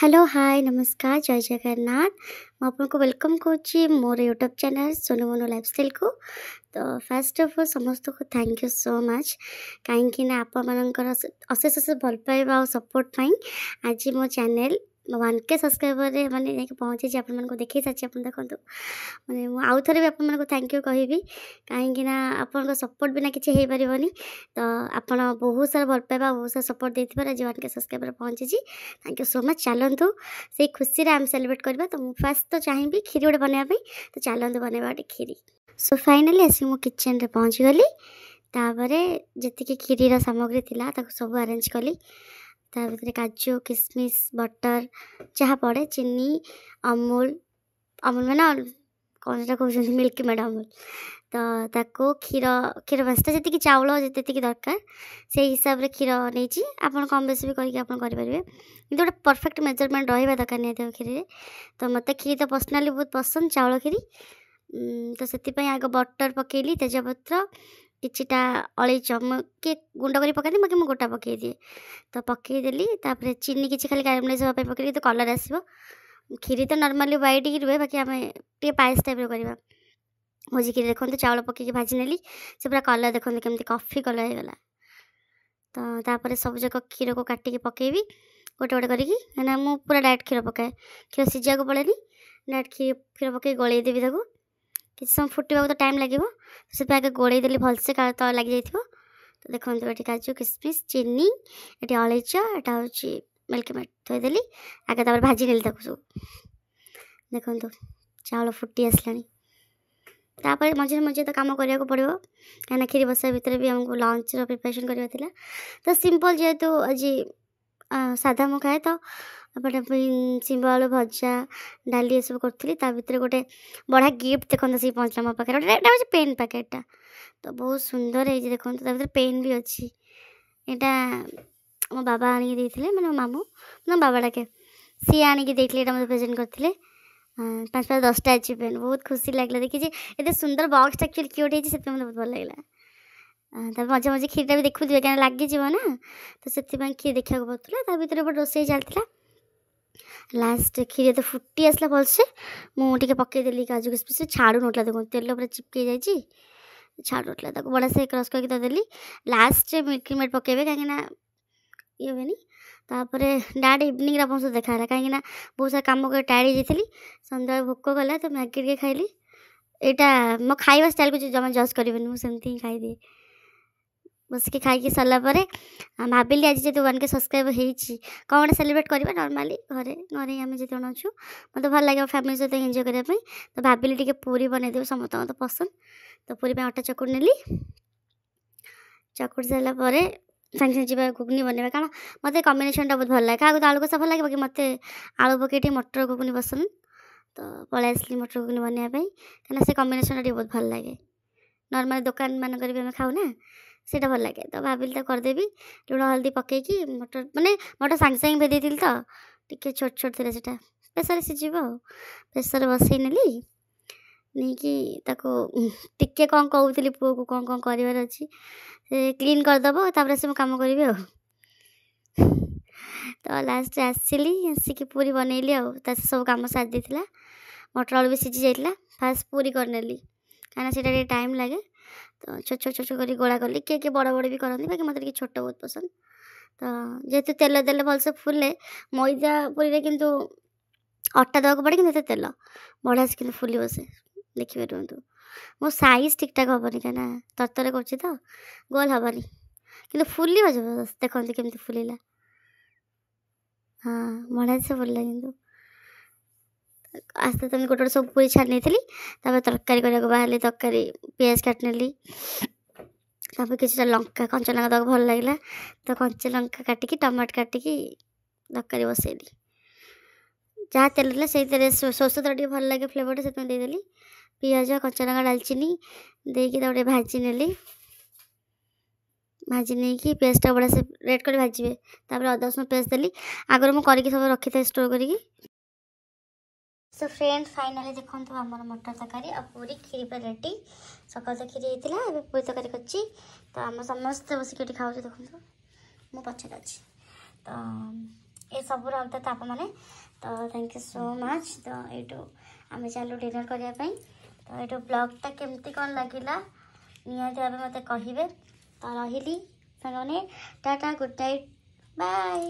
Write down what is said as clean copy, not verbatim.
Hello hi नमस्कार जय जगन्नाथ आपको वेलकम करुच्ची मोर YouTube channel Sonu Mono lifestyle को। तो फर्स्ट ऑफ ऑल समस्त को थैंक यू सो मच कहीं आप अशेष अशेष भल पाइबा और सपोर्ट आज मो चैनल 1K सब्सक्राइबर मैंने पहुँची आपको देखी सारी आप देखो मैंने आउ थे भी आपको थैंक यू कहि कहीं आप सपोर्ट बिना किसी हो पारनि। तो आप बहुत सारा भल पाइबा बहुत सारा सपोर्ट देते आज 1K सब्सक्राइबर पहुँची थैंक यू सो मच। चलतु से खुशी आम सेलिब्रेट करवा। तो मुझे फास्ट तो चाहिए खीरी गोटे बनवाई तो चलतु बनवा गोटे खीरी। सो फाइनाली आसी मो किचन रे पहुँची गली तापर जी खीरीर सामग्री थिला सब अरेंज कली ता भीतर काजू किशमिश बटर जहाँ पड़े चीनी अमूल अमूल मैंने कौन सा कहते मिल्क मेड अमूल तो क्षीर क्षीर बासटा जी चाउल जी दरकार से हिसाब से क्षीर नहीं आप कम बेस भी करेंगे कि गोटे परफेक्ट मेजरमेंट रहा दरकार नहीं क्षीर। तो मत क्षीर तो पर्सनाली बहुत पसंद चाउल क्षीरी। तो से आग बटर पकईली तेजपत्र किछिटा अलैच किए गुंड कर पकई बाकी मुझे गोटा पकई दिए तो पकईदेली चीनी किसी खाली कैरामलाइज होगा पकई तो कलर आसो। क्षीरी तो नॉर्मली व्हाइट ही रुहे बाकी आम टे पायस टाइप करवा भोजी खीरी देखो चाउल पकईकी भाजी नेली से पूरा कलर देखते केमती कॉफी कलर हो गला। तो तापर सब जाक क्षीर को काटिकी पकईबी गोटे गोटे करी मुझे पूरा डायरेक्ट क्षीर पकाए क्षीर सीझा को पड़ेनी डायरेक्ट क्षीर पकई गलैदेवी ताको किसी समय फुटा तो टाइम लगे से आगे गोलैदेली भलसे तो लग जाइए। तो देखो ये काजू किशमिश चीनी ये अलैच यहाँ हूँ मिल्क मेड थोदेली आगे तापर भाजी नेली सब देखो चाउल फुटी आसलानी तापर मझे मझे तो कम करने को पड़ो कहीं खीरी बसा भितर भी आमको लंच प्रिपरेशन करवा। तो सिंपल जेहेतु आज साधा मु खाए तो एपटे सिंब आलू भजा डाली ये सब करी भर गोटे बढ़िया गिफ्ट देखते से पहुँचला मो पाखे हूँ पेन पैकेटा तो बहुत सुंदर है देखते पेन भी अच्छी यहाँ मो बाबा आनिकी मैंने मो मामू ना बाबा डाके सी आनिकी मतलब प्रेजेंट करते 5-10टा अच्छी पेन बहुत खुशी लगे देखिए ये सुंदर बॉक्स एक्चुअली क्यूट है मतलब बहुत भल लगे। मजे मजे खीरटा भी देखुए क्या लगे ना तो से खीर देखा पड़ता भर रोसे चलता लास्ट खीर तो फुटी आसला भलसे मुझे पकईदेली काजू किशमिश छाड़ू नोटला देखो तेल पूरा चिपकई जाइए छाड़ू नोटला बड़ा से क्रश करके देली लास्ट मिल्क मेड पकईबे कहीं ये हुए तापर डायरेक्ट इवनिंग आप देखा कहीं बहुत सारा कम कर टायर्ड हो जाती सन्ध्या भोक गला तो मैगी टे खाइली यहाँ मो खाଇବା स्टाइल को जमा जज करें मुझे ही खाईदिए बसिक खाई सारापर भाविली आज जो 1K सब्सक्राइबर होती कौन गोटे सेलिब्रेट करवा नॉर्मली घरे घरे आम जिते अच्छु मतलब भल लगे फैमिली सहित एंजॉय करने तो भाविली टी पूरी बनईदेव समस्त तो पसंद। तो पूरी में अटा चकुड़ नेली चकुड़ सारापर सागे सागे जी घुगनी बनवा कारण मत कम्बिनेशन बहुत भल लगे क्या तो आलू कषा भल लगे कि मत आलू पकई मटर घुगनी पसंद तो पलि आसली मटर घुगनी बनवाई कहीं से कम्बिनेशन बहुत भल लगे नॉर्मली दुकान मानक भी आम खाऊ ना से भल लगे। तो भाविली तो करदेवी लुण हल्दी पकईकी मटर माने मटर सागे सागे भेदी तो टे छोट छोट थे से प्रेसर सीझब प्रेसर बसई नेली नहीं कि टिके कौन कहूली पुओ को कौन कौन करार अच्छी से क्लीन करदेव तापर से कम करी तो लास्ट आसली आसिक पूरी बनईली सब कम सारी देती मटर आलू भी सीझी जाइला फास्ट पूरी करनेली कहीं से टाइम लगे तो छोट छोट छोट कर गोला कली किए बड़ बड़ भी करती बाकी मतलब छोट बहुत पसंद। तो जेहेतु तेल देले भलसे फुले मैदा पूरी किंतु अटा देवाक पड़े कि तेल बढ़िया से कि फुल से देखिए रुहतु मो साइज ठीक ठाक हेनी कहीं तरतर कर गोल हेनी कि फुल जबरदस्त देखते केमती फुलला हाँ बढ़िया से फुलला कि आस्ते तुम गोटे सब पूरी छाड़ी नहीं तरकारी करने बाहर तरकारी पियाज काटनेली किसी लंका कंचा लंका तक भल लगे तो कंचा लंका काटिकी टमाटो काटिकी तरकारी बसैली जहाँ तेल देला से सोर्स तेल भल लगे फ्लेवर से देदेली पियाज कंचा लंका डालचीनी देकी भाजी नेली भाजी नहीं कि पेस्टा बड़ा से रेड कर भाजबे तापर अदा रसुण पेस्ट देली आगर मुझे सब रखी था स्टोर करी। सो फ्रेंड्स फाइनाली देखो आमर मटर तरकारी आ पूरी खीरी पर रेडी सकाल तो खीरी होता है पूरी तरकारी कर तो आम समस्त बसिक खाऊ देखो मो पचर अच्छी तो ये सब रखते आप मैंने तो थैंक यू सो मच। तो ये आम चलू डिनर करने तो ये ब्लॉगटा केमती कौन लगिला निहाती भाव मत कहे। तो रही साने टाटा गुड नाइट बाय।